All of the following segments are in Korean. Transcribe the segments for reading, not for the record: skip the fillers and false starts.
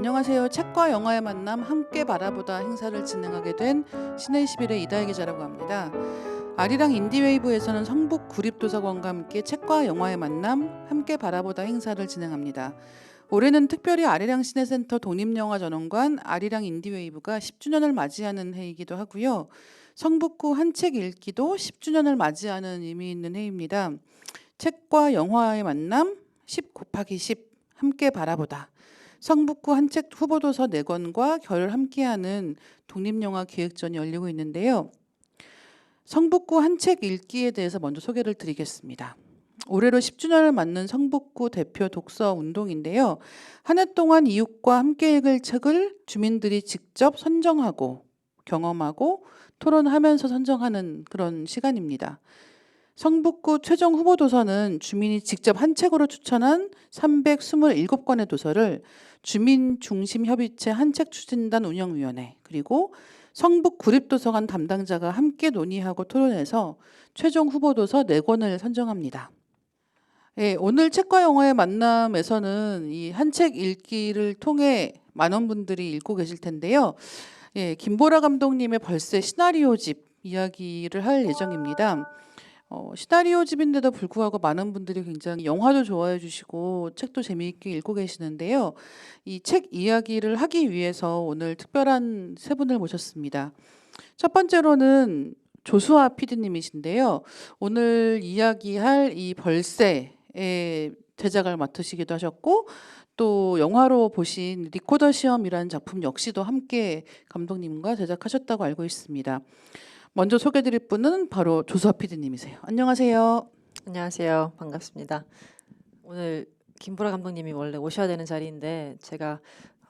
안녕하세요. 책과 영화의 만남 함께 바라보다 행사를 진행하게 된 신의 11의 이다혜 기자라고 합니다. 아리랑 인디웨이브에서는 성북 구립도서관과 함께 책과 영화의 만남 함께 바라보다 행사를 진행합니다. 올해는 특별히 아리랑 시내센터 독립영화전원관 아리랑 인디웨이브가 10주년을 맞이하는 해이기도 하고요. 성북구 한 책 읽기도 10주년을 맞이하는 의미 있는 해입니다. 책과 영화의 만남 10 곱하기 10 함께 바라보다. 성북구 한 책 후보도서 4권과 결을 함께하는 독립영화 기획전이 열리고 있는데요. 성북구 한 책 읽기에 대해서 먼저 소개를 드리겠습니다. 올해로 10주년을 맞는 성북구 대표 독서 운동인데요. 한 해 동안 이웃과 함께 읽을 책을 주민들이 직접 선정하고 경험하고 토론하면서 선정하는 그런 시간입니다. 성북구 최종 후보 도서는 주민이 직접 한 책으로 추천한 327권의 도서를 주민 중심 협의체 한책 추진단 운영위원회 그리고 성북 구립도서관 담당자가 함께 논의하고 토론해서 최종 후보 도서 4권을 선정합니다. 예, 오늘 책과 영화의 만남에서는 이 한 책 읽기를 통해 많은 분들이 읽고 계실 텐데요. 예, 김보라 감독님의 벌새 시나리오집 이야기를 할 예정입니다. 시나리오집인데도 불구하고 많은 분들이 굉장히 영화도 좋아해 주시고 책도 재미있게 읽고 계시는데요. 이 책 이야기를 하기 위해서 오늘 특별한 세 분을 모셨습니다. 첫 번째로는 조수아 PD님이신데요. 오늘 이야기할 이 벌새의 제작을 맡으시기도 하셨고 또 영화로 보신 리코더 시험이라는 작품 역시도 함께 감독님과 제작하셨다고 알고 있습니다. 먼저 소개드릴 분은 바로 조수아 PD님이세요. 안녕하세요. 안녕하세요. 반갑습니다. 오늘 김보라 감독님이 원래 오셔야 되는 자리인데 제가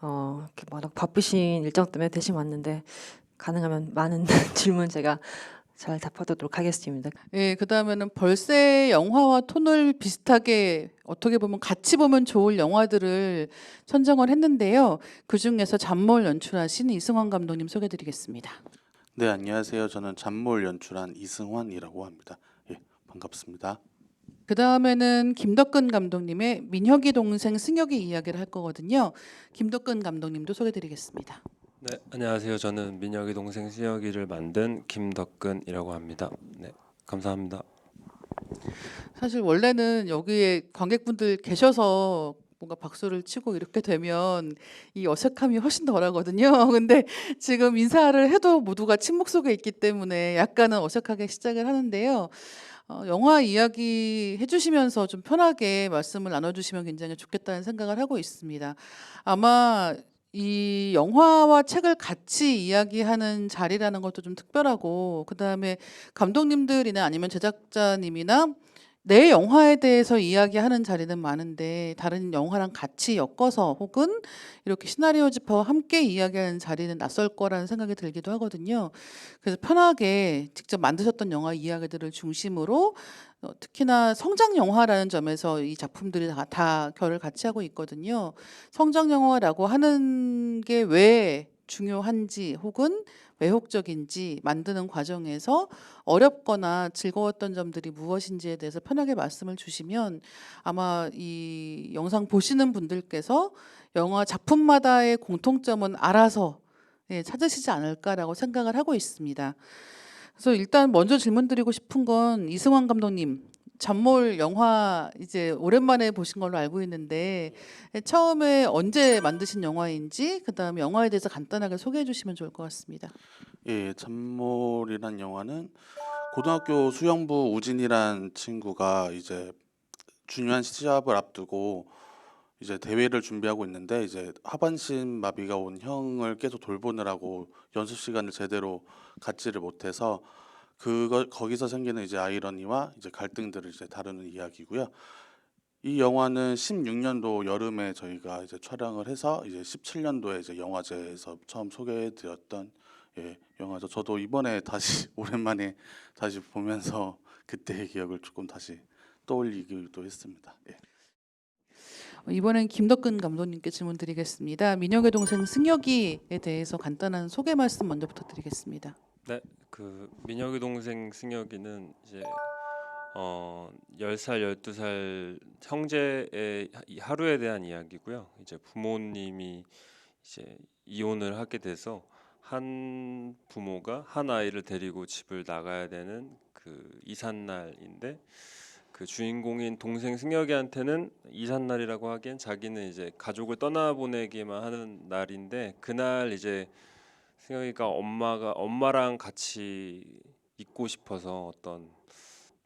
이렇게 워낙 바쁘신 일정 때문에 대신 왔는데 가능하면 많은 질문 제가 잘 답하도록 하겠습니다. 예, 그다음에는 벌새 영화와 톤을 비슷하게 어떻게 보면 같이 보면 좋을 영화들을 선정을 했는데요. 그중에서 잠몰 연출하신 이승환 감독님 소개드리겠습니다. 네, 안녕하세요. 저는 잠몰 연출한 이승환이라고 합니다. 예, 반갑습니다. 그다음에는 김덕근 감독님의 민혁이 동생 승혁이 이야기를 할 거거든요. 김덕근 감독님도 소개드리겠습니다. 네, 안녕하세요. 저는 민혁이 동생 승혁이를 만든 김덕근이라고 합니다. 네, 감사합니다. 사실 원래는 여기에 관객분들 계셔서 뭔가 박수를 치고 이렇게 되면 이 어색함이 훨씬 덜하거든요. 근데 지금 인사를 해도 모두가 침묵 속에 있기 때문에 약간은 어색하게 시작을 하는데요. 영화 이야기 해주시면서 좀 편하게 말씀을 나눠주시면 굉장히 좋겠다는 생각을 하고 있습니다. 아마 이 영화와 책을 같이 이야기하는 자리라는 것도 좀 특별하고 그다음에 감독님들이나 아니면 제작자님이나 내 영화에 대해서 이야기하는 자리는 많은데 다른 영화랑 같이 엮어서 혹은 이렇게 시나리오집하고 함께 이야기하는 자리는 낯설 거라는 생각이 들기도 하거든요. 그래서 편하게 직접 만드셨던 영화 이야기들을 중심으로 특히나 성장 영화라는 점에서 이 작품들이 다 결을 같이 하고 있거든요. 성장 영화라고 하는 게 왜 중요한지 혹은 매혹적인지 만드는 과정에서 어렵거나 즐거웠던 점들이 무엇인지에 대해서 편하게 말씀을 주시면 아마 이 영상 보시는 분들께서 영화 작품마다의 공통점은 알아서 예, 찾으시지 않을까라고 생각을 하고 있습니다. 그래서 일단 먼저 질문 드리고 싶은 건 이승환 감독님 잠몰 영화 이제 오랜만에 보신 걸로 알고 있는데 처음에 언제 만드신 영화인지 그다음에 영화에 대해서 간단하게 소개해 주시면 좋을 것 같습니다. 예, 잠몰이란 영화는 고등학교 수영부 우진이란 친구가 이제 중요한 시합을 앞두고 이제 대회를 준비하고 있는데 이제 하반신 마비가 온 형을 계속 돌보느라고 연습 시간을 제대로 갖지를 못해서 거기서 생기는 이제 아이러니와 이제 갈등들을 이제 다루는 이야기고요. 이 영화는 16년도 여름에 저희가 이제 촬영을 해서 이제 17년도에 이제 영화제에서 처음 소개해드렸던 영화죠. 저도 이번에 다시 오랜만에 다시 보면서 그때의 기억을 조금 다시 떠올리기도 했습니다. 예. 이번엔 김덕근 감독님께 질문 드리겠습니다. 민혁의 동생 승혁이에 대해서 간단한 소개 말씀 먼저 부탁드리겠습니다. 네, 그 민혁이 동생 승혁이는 이제 10살, 12살 형제의 하루에 대한 이야기고요. 이제 부모님이 이제 이혼을 하게 돼서 한 부모가 한 아이를 데리고 집을 나가야 되는 그 이삿날인데, 그 주인공인 동생 승혁이한테는 이삿날이라고 하기엔 자기는 이제 가족을 떠나보내기만 하는 날인데, 그날 이제 승혁이가 엄마랑 같이 있고 싶어서 어떤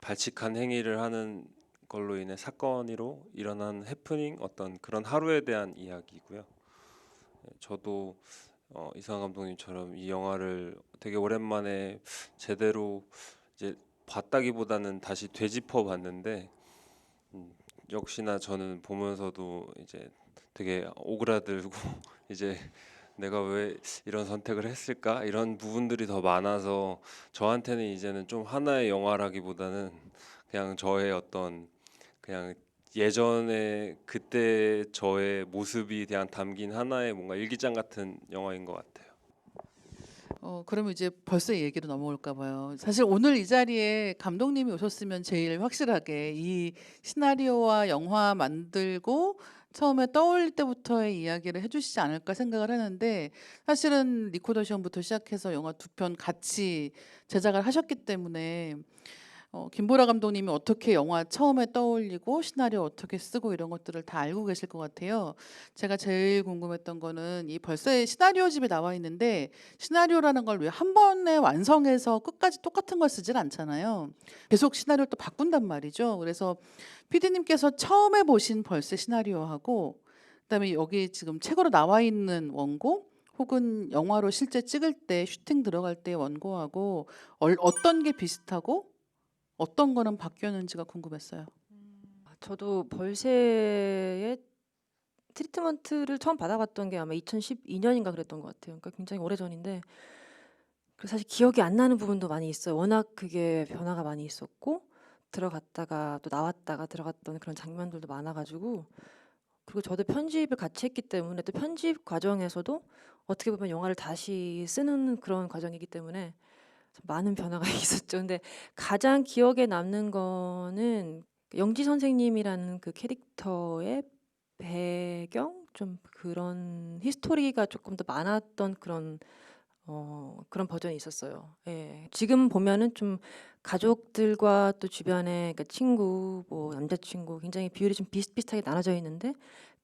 발칙한 행위를 하는 걸로 인해 사건으로 일어난 해프닝, 어떤 그런 하루에 대한 이야기고요. 저도 이상한 감독님처럼 이 영화를 되게 오랜만에 제대로 이제 봤다기보다는 다시 되짚어 봤는데, 역시나 저는 보면서도 이제 되게 오그라들고 이제 내가 왜 이런 선택을 했을까, 이런 부분들이 더 많아서 저한테는 이제는 좀 하나의 영화라기보다는 그냥 저의 어떤, 그냥 예전에 그때 저의 모습이 그냥 담긴 하나의 뭔가 일기장 같은 영화인 것 같아요. 그러면 이제 벌써 이 얘기로 넘어올까 봐요. 사실 오늘 이 자리에 감독님이 오셨으면 제일 확실하게 이 시나리오와 영화 만들고 처음에 떠올릴 때부터의 이야기를 해주시지 않을까 생각을 하는데, 사실은 리코더션부터 시작해서 영화 두 편 같이 제작을 하셨기 때문에 김보라 감독님이 어떻게 영화 처음에 떠올리고 시나리오 어떻게 쓰고 이런 것들을 다 알고 계실 것 같아요. 제가 제일 궁금했던 거는 이 벌써 시나리오집에 나와 있는데, 시나리오라는 걸 왜 한 번에 완성해서 끝까지 똑같은 걸 쓰질 않잖아요. 계속 시나리오를 또 바꾼단 말이죠. 그래서 PD님께서 처음에 보신 벌새 시나리오하고 그다음에 여기 지금 책으로 나와 있는 원고 혹은 영화로 실제 찍을 때 슈팅 들어갈 때 원고하고 어떤 게 비슷하고 어떤 거는 바뀌었는지가 궁금했어요. 저도 벌새의 트리트먼트를 처음 받아봤던 게 아마 2012년인가 그랬던 것 같아요. 그러니까 굉장히 오래전인데, 그래서 사실 기억이 안 나는 부분도 많이 있어요. 워낙 그게 변화가 많이 있었고 들어갔다가 또 나왔다가 들어갔던 그런 장면들도 많아가지고, 그리고 저도 편집을 같이 했기 때문에 또 편집 과정에서도 어떻게 보면 영화를 다시 쓰는 그런 과정이기 때문에 참 많은 변화가 있었죠. 근데 가장 기억에 남는 거는 영지 선생님이라는 그 캐릭터의 배경, 좀 그런 히스토리가 조금 더 많았던 그런 버전이 있었어요. 예. 지금 보면은 좀 가족들과 또 주변에, 그러니까 친구, 뭐 남자친구 굉장히 비율이 좀 비슷비슷하게 나눠져 있는데,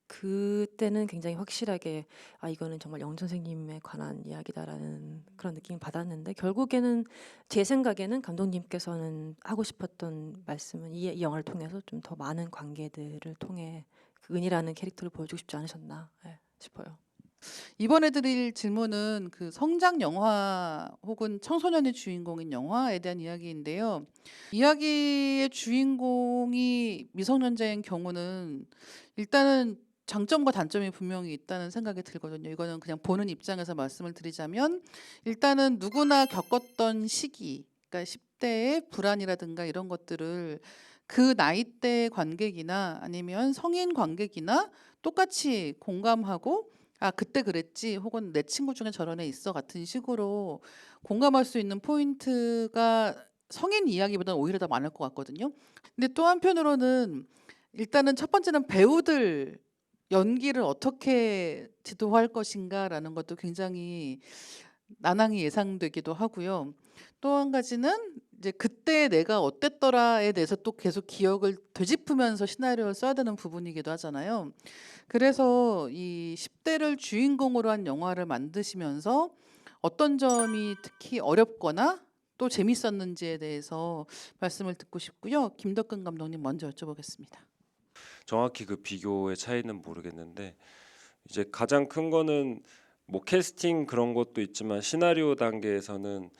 그때는 굉장히 확실하게 이거는 정말 영 선생님에 관한 이야기다라는 그런 느낌을 받았는데, 결국에는 제 생각에는 감독님께서는 하고 싶었던 말씀은 이 영화를 통해서 좀 더 많은 관계들을 통해 그 은이라는 캐릭터를 보여주고 싶지 않으셨나 싶어요. 이번에 드릴 질문은 그 성장 영화 혹은 청소년의 주인공인 영화에 대한 이야기인데요. 이야기의 주인공이 미성년자인 경우는 일단은 장점과 단점이 분명히 있다는 생각이 들거든요. 이거는 그냥 보는 입장에서 말씀을 드리자면, 일단은 누구나 겪었던 시기, 그러니까 10대의 불안이라든가 이런 것들을 그 나이대 관객이나 아니면 성인 관객이나 똑같이 공감하고, 그때 그랬지, 혹은 내 친구 중에 저런 애 있어 같은 식으로 공감할 수 있는 포인트가 성인 이야기보다는 오히려 더 많을 것 같거든요. 근데 또 한편으로는 일단은 첫 번째는 배우들 연기를 어떻게 지도할 것인가라는 것도 굉장히 난항이 예상되기도 하고요. 또 한 가지는 이제 그때 내가 어땠더라에 대해서 또 계속 기억을 되짚으면서 시나리오를 써야 되는 부분이기도 하잖아요. 그래서 이 10대를 주인공으로 한 영화를 만드시면서 어떤 점이 특히 어렵거나 또 재밌었는지에 대해서 말씀을 듣고 싶고요. 김덕근 감독님 먼저 여쭤보겠습니다. 정확히 그 비교의 차이는 모르겠는데, 이제 가장 큰 거는 뭐 캐스팅 그런 것도 있지만, 시나리오 단계에서는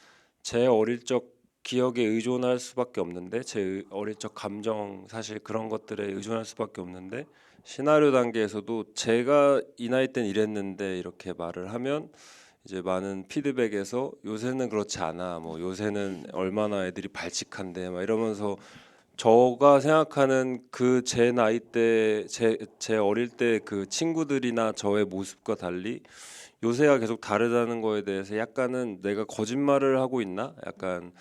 제 어릴 적 기억에 의존할 수밖에 없는데, 제 어릴 적 감정, 사실 그런 것들에 의존할 수밖에 없는데, 시나리오 단계에서도 제가 이 나이 땐 이랬는데 이렇게 말을 하면 이제 많은 피드백에서 요새는 그렇지 않아, 뭐 요새는 얼마나 애들이 발칙한데 막 이러면서, 저가 생각하는 그 제 나이 때 제 어릴 때 그 친구들이나 저의 모습과 달리 요새가 계속 다르다는 거에 대해서 약간은 내가 거짓말을 하고 있나? 약간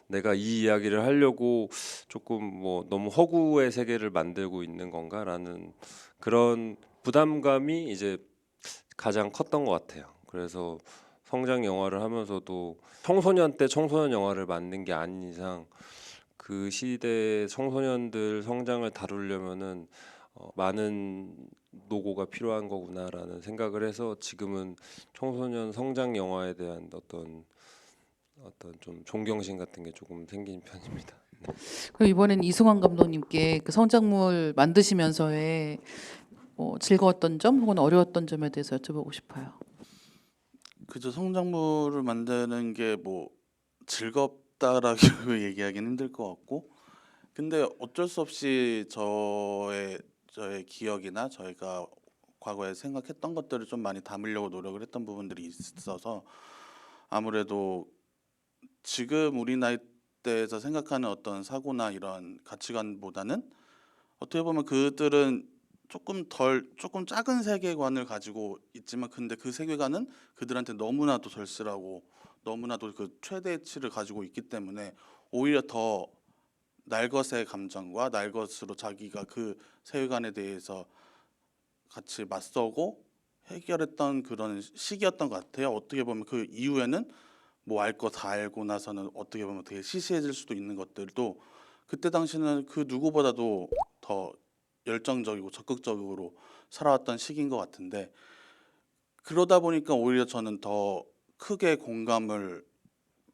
내가 이 이야기를 하려고 조금 뭐 너무 허구의 세계를 만들고 있는 건가라는 그런 부담감이 이제 가장 컸던 것 같아요. 그래서 성장 영화를 하면서도 청소년 때 청소년 영화를 만든 게 아닌 이상 그 시대 청소년들 성장을 다루려면은 많은 노고가 필요한 거구나라는 생각을 해서 지금은 청소년 성장 영화에 대한 어떤 좀 존경심 같은 게 조금 생긴 편입니다. 그럼 이번엔 이승환 감독님께 그 성장물 만드시면서의 즐거웠던 점 혹은 어려웠던 점에 대해서 여쭤보고 싶어요. 그저 성장물을 만드는 게 뭐 즐겁다라고 얘기하기는 힘들 것 같고, 근데 어쩔 수 없이 저의 기억이나 저희가 과거에 생각했던 것들을 좀 많이 담으려고 노력을 했던 부분들이 있어서 아무래도 지금 우리 나이대에서 생각하는 어떤 사고나 이런 가치관보다는 어떻게 보면 그들은 조금 작은 세계관을 가지고 있지만, 근데 그 세계관은 그들한테 너무나도 절실하고 너무나도 그 최대치를 가지고 있기 때문에 오히려 더 날것의 감정과 날것으로 자기가 그 세계관에 대해서 같이 맞서고 해결했던 그런 시기였던 것 같아요. 어떻게 보면 그 이후에는 뭐 알 거 다 알고 나서는 어떻게 보면 되게 시시해질 수도 있는 것들도 그때 당시는 그 누구보다도 더 열정적이고 적극적으로 살아왔던 시기인 것 같은데, 그러다 보니까 오히려 저는 더 크게 공감을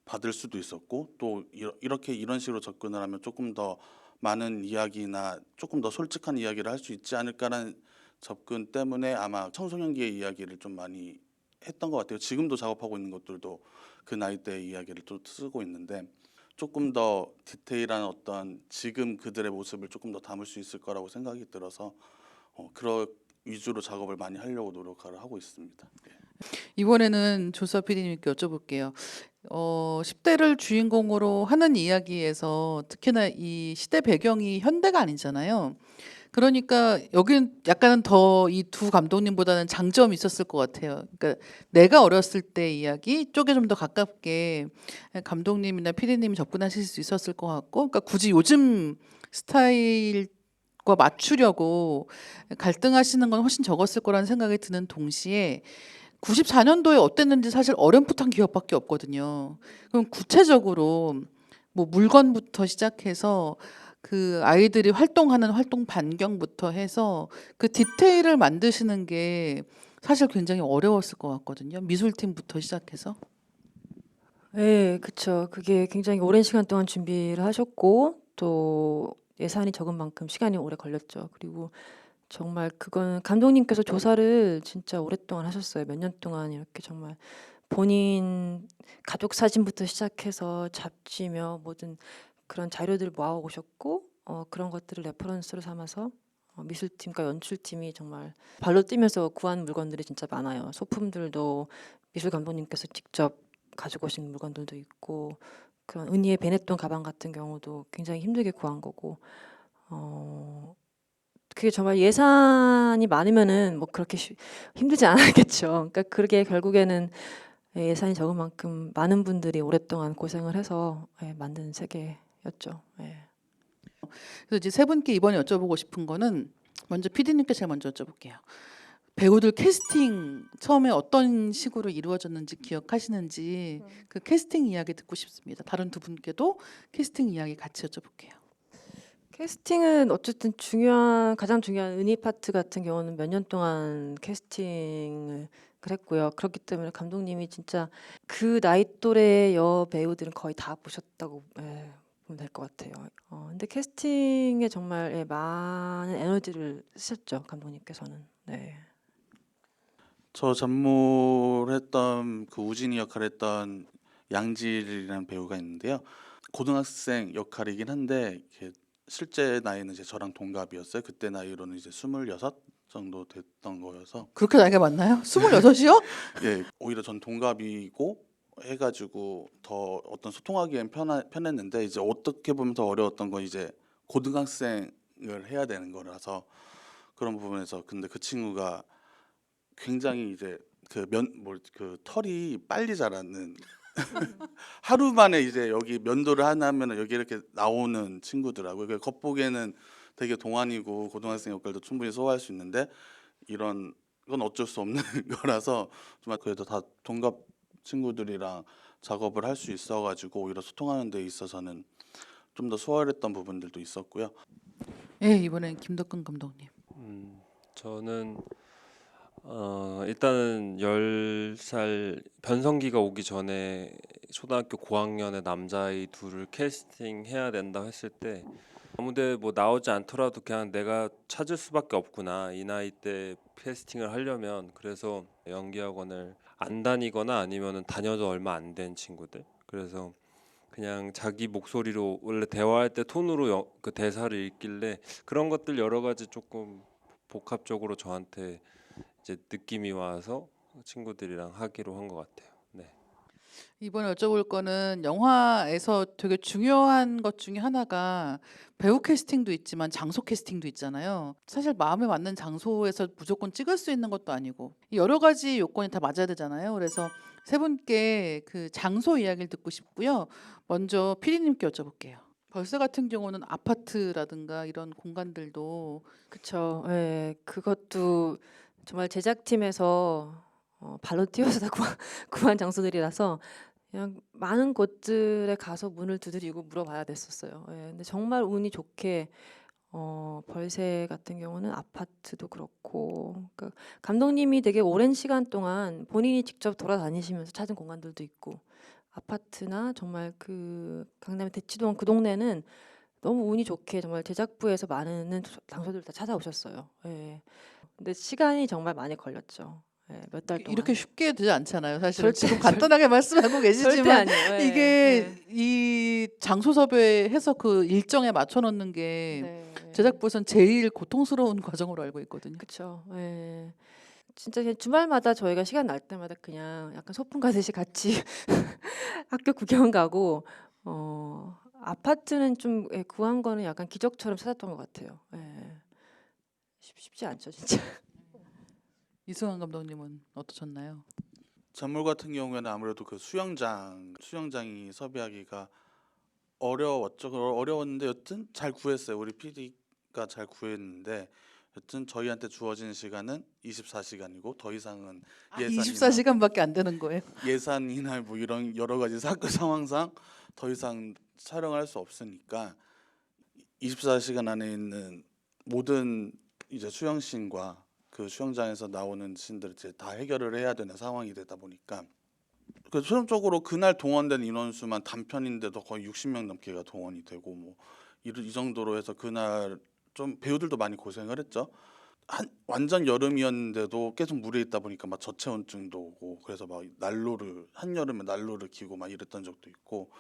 받을 수도 있었고, 또 이렇게 이런 식으로 접근을 하면 조금 더 많은 이야기나 조금 더 솔직한 이야기를 할 수 있지 않을까라는 접근 때문에 아마 청소년기의 이야기를 좀 많이 했던 것 같아요. 지금도 작업하고 있는 것들도 그 나이대의 이야기를 또 쓰고 있는데, 조금 더 디테일한 어떤 지금 그들의 모습을 조금 더 담을 수 있을 거라고 생각이 들어서 그런 위주로 작업을 많이 하려고 노력을 하고 있습니다. 예. 이번에는 조사 PD님께 여쭤볼게요. 10대를 주인공으로 하는 이야기에서 특히나 이 시대 배경이 현대가 아니잖아요. 그러니까 여긴 약간은 더 이 두 감독님보다는 장점이 있었을 것 같아요. 그러니까 내가 어렸을 때 이야기 쪽에 좀 더 가깝게 감독님이나 PD님이 접근하실 수 있었을 것 같고, 그러니까 굳이 요즘 스타일과 맞추려고 갈등하시는 건 훨씬 적었을 거라는 생각이 드는 동시에 94년도에 어땠는지 사실 어렴풋한 기억밖에 없거든요. 그럼 구체적으로 뭐 물건부터 시작해서 그 아이들이 활동하는 활동 반경부터 해서 그 디테일을 만드시는 게 사실 굉장히 어려웠을 것 같거든요. 미술팀부터 시작해서. 네, 그쵸. 그게 굉장히 오랜 시간 동안 준비를 하셨고 또 예산이 적은 만큼 시간이 오래 걸렸죠. 그리고 정말 그건 감독님께서 조사를 진짜 오랫동안 하셨어요. 몇 년 동안 이렇게 정말 본인 가족 사진부터 시작해서 잡지며 모든 그런 자료들을 모아 오셨고 그런 것들을 레퍼런스로 삼아서 미술팀과 연출팀이 정말 발로 뛰면서 구한 물건들이 진짜 많아요. 소품들도 미술 감독님께서 직접 가지고 오신 물건들도 있고, 그런 은희의 베네톤 가방 같은 경우도 굉장히 힘들게 구한 거고, 그게 정말 예산이 많으면은 뭐 그렇게 힘들지 않았겠죠. 그러니까 그게 결국에는 예산이 적은 만큼 많은 분들이 오랫동안 고생을 해서 만든 세계였죠. 예. 그래서 이제 세 분께 이번에 여쭤보고 싶은 거는 먼저 PD님께 제가 먼저 여쭤볼게요. 배우들 캐스팅 처음에 어떤 식으로 이루어졌는지 기억하시는지 그 캐스팅 이야기 듣고 싶습니다. 다른 두 분께도 캐스팅 이야기 같이 여쭤볼게요. 캐스팅은 어쨌든 가장 중요한 은희 파트 같은 경우는 몇 년 동안 캐스팅을 했고요. 그렇기 때문에 감독님이 진짜 그 나이 또래 여배우들은 거의 다 보셨다고 보면 될 것 같아요. 근데 캐스팅에 정말 많은 에너지를 쓰셨죠, 감독님께서는. 네. 저 전무했던 그 우진이 역할을 했던 양질이라는 배우가 있는데요. 고등학생 역할이긴 한데 실제 나이는 이제 저랑 동갑이었어요. 그때 나이로는 이제 26 정도 됐던 거여서 그렇게 나이가 많나요? 26이요? 예, 오히려 전 동갑이고 해가지고 더 어떤 소통하기엔 편했는데, 이제 어떻게 보면 더 어려웠던 건 이제 고등학생을 해야 되는 거라서 그런 부분에서. 근데 그 친구가 굉장히 이제 그 털이 빨리 자라는 하루 만에 이제 여기 면도를 하나 하면 여기 이렇게 나오는 친구더라고요. 겉보기에는 되게 동안이고 고등학생 역할도 충분히 소화할 수 있는데 이런 그건 어쩔 수 없는 거라서 정말 그래도 다 동갑 친구들이랑 작업을 할 수 있어가지고 오히려 소통하는 데 있어서는 좀 더 수월했던 부분들도 있었고요. 예, 이번엔 김덕근 감독님. 저는 일단은 10살 변성기가 오기 전에 초등학교 고학년의 남자아이 둘을 캐스팅해야 된다 했을 때 아무데 뭐 나오지 않더라도 그냥 내가 찾을 수밖에 없구나 이 나이 때 캐스팅을 하려면. 그래서 연기학원을 안 다니거나 아니면은 다녀도 얼마 안 된 친구들, 그래서 그냥 자기 목소리로 원래 대화할 때 톤으로 그 대사를 읽길래 그런 것들 여러 가지 조금 복합적으로 저한테 이제 느낌이 와서 친구들이랑 하기로 한 것 같아요. 네. 이번에 여쭤볼 거는 영화에서 되게 중요한 것 중에 하나가 배우 캐스팅도 있지만 장소 캐스팅도 있잖아요. 사실 마음에 맞는 장소에서 무조건 찍을 수 있는 것도 아니고 여러 가지 요건이 다 맞아야 되잖아요. 그래서 세 분께 그 장소 이야기를 듣고 싶고요. 먼저 피디님께 여쭤볼게요. 벌새 같은 경우는 아파트라든가 이런 공간들도 그쵸. 예. 그것도 정말 제작팀에서 발로 뛰어서 다 구한 장소들이라서 그냥 많은 곳들에 가서 문을 두드리고 물어봐야 됐었어요. 예. 근데 정말 운이 좋게 벌새 같은 경우는 아파트도 그렇고 그러니까 감독님이 되게 오랜 시간 동안 본인이 직접 돌아다니시면서 찾은 공간들도 있고 아파트나 정말 그 강남의 대치동 그 동네는 너무 운이 좋게 정말 제작부에서 많은 장소들을 다 찾아오셨어요. 예. 근데 시간이 정말 많이 걸렸죠. 예, 몇 달 동안. 이렇게 쉽게 되지 않잖아요. 사실은 절대, 지금 간단하게 말씀하고 절대 계시지만 아니에요. 예, 이게 이 장소 섭외해서 그 일정에 맞춰 놓는 게 네. 제작부에선 제일 고통스러운 과정으로 알고 있거든요. 그쵸. 예. 진짜 그냥 주말마다 저희가 시간 날 때마다 그냥 약간 소풍 가듯이 같이 학교 구경 가고 아파트는 좀 구한 거는 약간 기적처럼 찾았던 것 같아요. 예. 쉽지 않죠, 진짜. 이승환 감독님은 어떠셨나요? 전물 같은 경우에는 아무래도 그 수영장이 섭외하기가 어려웠죠. 어려웠는데 여튼 잘 구했어요. 우리 PD가 잘 구했는데 여튼 저희한테 주어진 시간은 24시간이고 더 이상은 예산이나 24시간밖에 안 되는 거예요. 예산이나 뭐 이런 여러 가지 사건 상황상 더 이상 촬영할 수 없으니까 24시간 안에 있는 모든 이제 수영씬과 그 수영장에서 나오는 씬들을 이제 다 해결을 해야 되는 상황이 되다 보니까 그 최종적으로 그날 동원된 인원수만 단편인데도 거의 60명 넘게가 동원이 되고 뭐 이 정도로 해서 그날 좀 배우들도 많이 고생을 했죠. 완전 여름이었는데도 계속 물에 있다 보니까 막 저체온증도 오고 그래서 막 한여름에 난로를 켜고 막 이랬던 적도 있고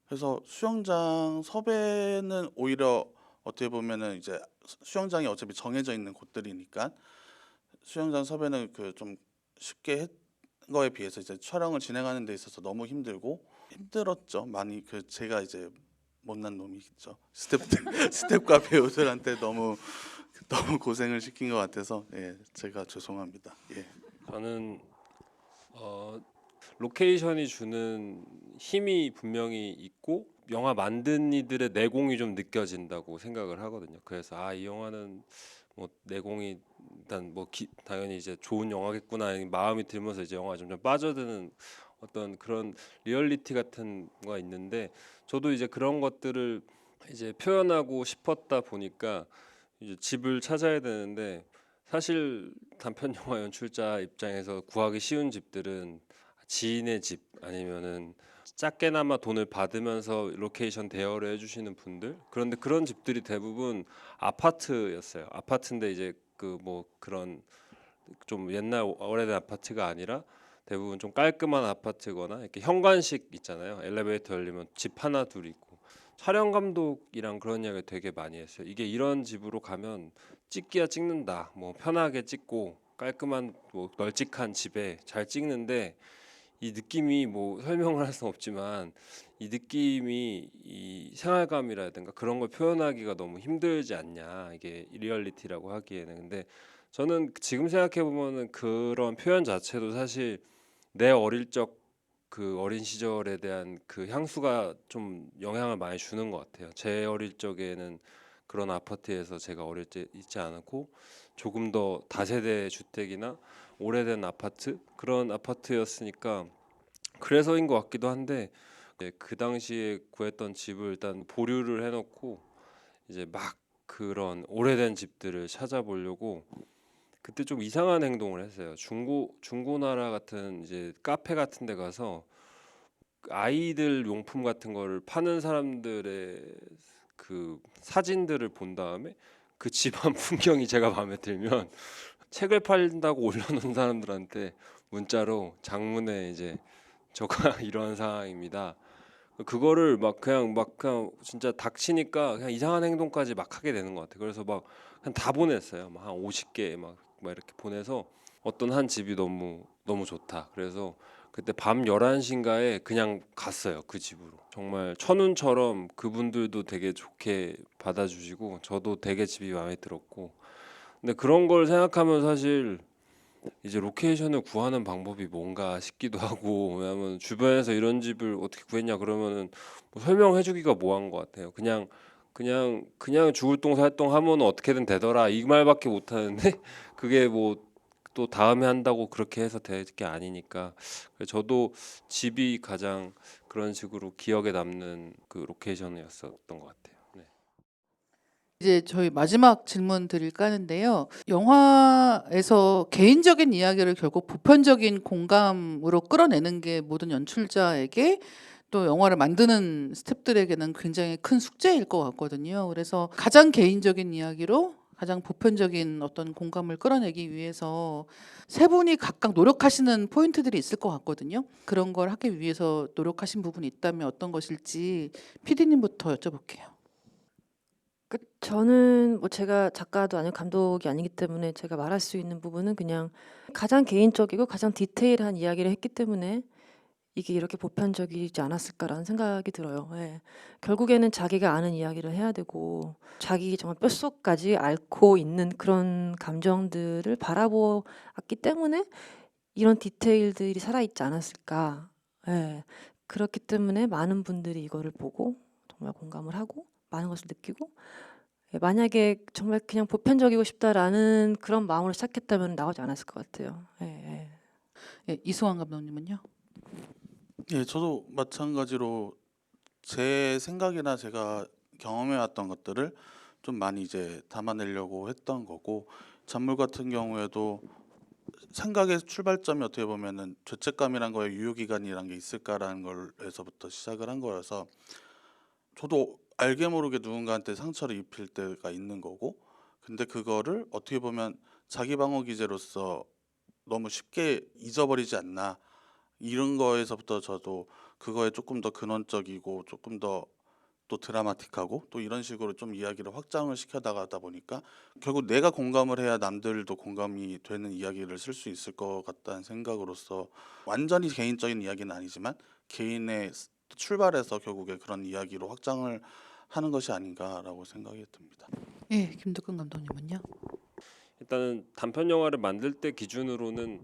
그래서 수영장 섭외는 오히려 어떻게 보면은 이제 수영장이 어차피 정해져 있는 곳들이니까 수영장 섭외는 그 좀 쉽게 했 거에 비해서 이제 촬영을 진행하는 데 있어서 너무 힘들었죠. 많이 그 제가 이제 못난 놈이겠죠. 스텝과 배우들한테 너무 고생을 시킨 것 같아서 예, 제가 죄송합니다. 예. 저는 로케이션이 주는 힘이 분명히 있고 영화 만든 이들의 내공이 좀 느껴진다고 생각을 하거든요. 그래서 이 영화는 뭐 내공이 일단 뭐 당연히 이제 좋은 영화겠구나 마음이 들면서 이제 영화 점점 빠져드는 어떤 그런 리얼리티 같은 거가 있는데 저도 이제 그런 것들을 이제 표현하고 싶었다 보니까 이제 집을 찾아야 되는데 사실 단편 영화 연출자 입장에서 구하기 쉬운 집들은 지인의 집 아니면은 작게나마 돈을 받으면서 로케이션 대여를 해주시는 분들. 그런데 그런 집들이 대부분 아파트였어요. 아파트인데 이제 그 뭐 그런 좀 옛날 오래된 아파트가 아니라 대부분 좀 깔끔한 아파트거나 이렇게 현관식 있잖아요. 엘리베이터 열리면 집 하나 둘 있고. 촬영 감독이랑 그런 이야기 되게 많이 했어요. 이게 이런 집으로 가면 찍기야 찍는다. 뭐 편하게 찍고 깔끔한 뭐 널찍한 집에 잘 찍는데 이 느낌이 뭐 설명을 할 수는 없지만 이 느낌이 이 생활감이라든가 그런 걸 표현하기가 너무 힘들지 않냐 이게 리얼리티라고 하기에는. 근데 저는 지금 생각해 보면은 그런 표현 자체도 사실 내 어릴 적 그 어린 시절에 대한 그 향수가 좀 영향을 많이 주는 것 같아요. 제 어릴 적에는 그런 아파트에서 제가 어릴 때 있지 않았고 조금 더 다세대 주택이나 오래된 아파트 그런 아파트였으니까 그래서인 것 같기도 한데 그 당시에 구했던 집을 일단 보류를 해놓고 이제 막 그런 오래된 집들을 찾아보려고 그때 좀 이상한 행동을 했어요. 중고나라 같은 이제 카페 같은 데 가서 아이들 용품 같은 거를 파는 사람들의 그 사진들을 본 다음에 그 집안 풍경이 제가 마음에 들면 책을 팔린다고 올려놓은 사람들한테 문자로 장문에 이제 저가 이러한 상황입니다. 그거를 막 그냥 진짜 닥치니까 그냥 이상한 행동까지 막 하게 되는 것 같아요. 그래서 막 그냥 다 보냈어요. 막 한 50개 막 이렇게 보내서 어떤 한 집이 너무 좋다. 그래서 그때 밤 11시인가에 그냥 갔어요. 그 집으로. 정말 천운처럼 그분들도 되게 좋게 받아주시고 저도 되게 집이 마음에 들었고 근데 그런 걸 생각하면 사실 이제 로케이션을 구하는 방법이 뭔가 싶기도 하고 왜냐하면 주변에서 이런 집을 어떻게 구했냐 그러면은 뭐 설명해주기가 뭐한 것 같아요. 그냥 죽을 똥 살 똥 하면 어떻게든 되더라 이 말밖에 못 하는데 그게 뭐 또 다음에 한다고 그렇게 해서 될 게 아니니까 저도 집이 가장 그런 식으로 기억에 남는 그 로케이션이었었던 것 같아요. 네. 이제 저희 마지막 질문 드릴까 하는데요. 영화에서 개인적인 이야기를 결국 보편적인 공감으로 끌어내는 게 모든 연출자에게 또 영화를 만드는 스태프들에게는 굉장히 큰 숙제일 것 같거든요. 그래서 가장 개인적인 이야기로 가장 보편적인 어떤 공감을 끌어내기 위해서 세 분이 각각 노력하시는 포인트들이 있을 것 같거든요. 그런 걸 하기 위해서 노력하신 부분이 있다면 어떤 것일지 PD님부터 여쭤볼게요. 저는 뭐 제가 작가도 아니고 감독이 아니기 때문에 제가 말할 수 있는 부분은 그냥 가장 개인적이고 가장 디테일한 이야기를 했기 때문에 이게 이렇게 보편적이지 않았을까라는 생각이 들어요. 예. 결국에는 자기가 아는 이야기를 해야 되고 자기 정말 뼛속까지 앓고 있는 그런 감정들을 바라보았기 때문에 이런 디테일들이 살아있지 않았을까. 예. 그렇기 때문에 많은 분들이 이거를 보고 정말 공감을 하고 많은 것을 느끼고 만약에 정말 그냥 보편적이고 싶다라는 그런 마음으로 시작했다면 나오지 않았을 것 같아요. 예. 예, 이수환 감독님은요? 예, 저도 마찬가지로 제 생각이나 제가 경험해왔던 것들을 좀 많이 이제 담아내려고 했던 거고 잔물 같은 경우에도 생각의 출발점이 어떻게 보면은 죄책감이란 거에 유효기간이란 게 있을까라는 걸에서부터 시작을 한 거여서 저도 알게 모르게 누군가한테 상처를 입힐 때가 있는 거고 근데 그거를 어떻게 보면 자기 방어 기제로서 너무 쉽게 잊어버리지 않나 이런 거에서부터 저도 그거에 조금 더 근원적이고 조금 더 또 드라마틱하고 또 이런 식으로 좀 이야기를 확장을 시켜 나가다 보니까 결국 내가 공감을 해야 남들도 공감이 되는 이야기를 쓸 수 있을 것 같다는 생각으로서 완전히 개인적인 이야기는 아니지만 개인의 출발해서 결국에 그런 이야기로 확장을 하는 것이 아닌가라고 생각이 듭니다. 예, 김덕근 감독님은요? 일단은 단편 영화를 만들 때 기준으로는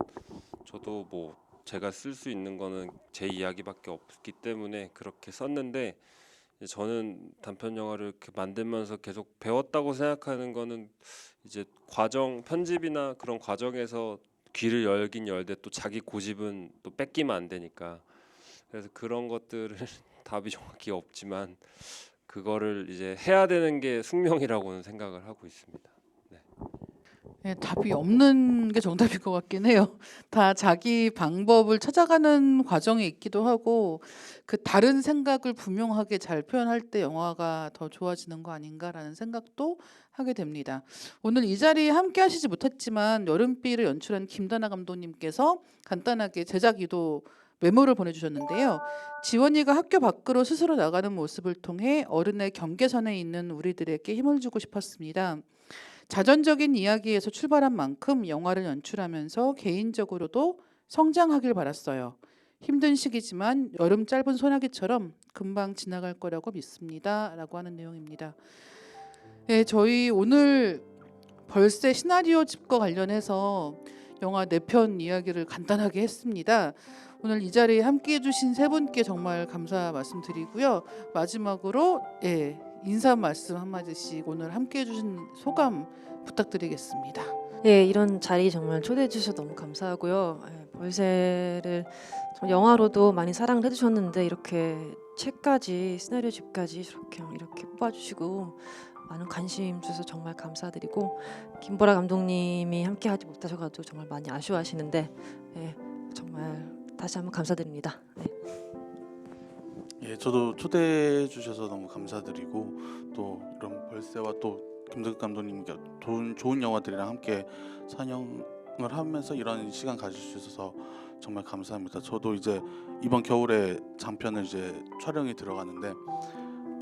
저도 뭐 제가 쓸 수 있는 거는 제 이야기밖에 없기 때문에 그렇게 썼는데 이제 저는 단편 영화를 이렇게 만들면서 계속 배웠다고 생각하는 거는 이제 과정 편집이나 그런 과정에서 귀를 열긴 열되 또 자기 고집은 또 뺏기면 안 되니까 그래서 그런 것들은 답이 정확히 없지만 그거를 이제 해야 되는 게 숙명이라고는 생각을 하고 있습니다. 예, 답이 없는 게 정답일 것 같긴 해요. 다 자기 방법을 찾아가는 과정이 있기도 하고 그 다른 생각을 분명하게 잘 표현할 때 영화가 더 좋아지는 거 아닌가라는 생각도 하게 됩니다. 오늘 이 자리에 함께 하시지 못했지만 여름비를 연출한 김다나 감독님께서 간단하게 제작이도 메모를 보내주셨는데요. 지원이가 학교 밖으로 스스로 나가는 모습을 통해 어른의 경계선에 있는 우리들에게 힘을 주고 싶었습니다. 자전적인 이야기에서 출발한 만큼 영화를 연출하면서 개인적으로도 성장하길 바랐어요. 힘든 시기지만 여름 짧은 소나기처럼 금방 지나갈 거라고 믿습니다. 라고 하는 내용입니다. 네, 저희 오늘 벌새 시나리오 집과 관련해서 영화 4편 이야기를 간단하게 했습니다. 오늘 이 자리에 함께해 주신 세 분께 정말 감사 말씀드리고요. 마지막으로 인사 말씀 한마디씩 오늘 함께해 주신 소감 부탁드리겠습니다. 예, 이런 자리 정말 초대해 주셔서 너무 감사하고요. 예, 벌새를 정말 영화로도 많이 사랑을 해주셨는데 이렇게 책까지 시나리오집까지 이렇게 뽑아주시고 많은 관심 주셔서 정말 감사드리고 김보라 감독님이 함께하지 못하셔가지고 정말 많이 아쉬워하시는데 예, 정말 다시 한번 감사드립니다. 네. 예, 저도 초대해 주셔서 너무 감사드리고 또 이런 벌새와 또 김덕 감독님께 좋은 영화들이랑 함께 상영을 하면서 이런 시간 가질 수 있어서 정말 감사합니다. 저도 이제 이번 겨울에 장편을 이제 촬영이 들어가는데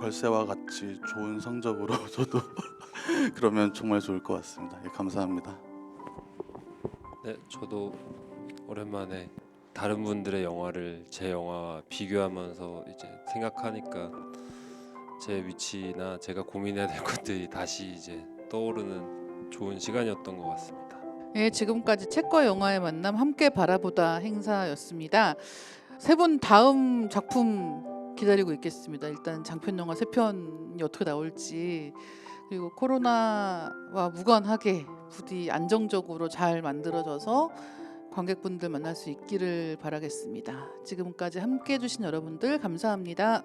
벌새와 같이 좋은 성적으로 저도 그러면 정말 좋을 것 같습니다. 예, 감사합니다. 네, 저도 오랜만에 다른 분들의 영화를 제 영화와 비교하면서 이제 생각하니까 제 위치나 제가 고민해야 될 것들이 다시 이제 떠오르는 좋은 시간이었던 것 같습니다. 예, 지금까지 책과 영화의 만남 함께 바라보다 행사였습니다. 세 분 다음 작품 기다리고 있겠습니다. 일단 장편 영화 3편이 어떻게 나올지 그리고 코로나와 무관하게 부디 안정적으로 잘 만들어져서 관객분들 만날 수 있기를 바라겠습니다. 지금까지 함께해 주신 여러분들 감사합니다.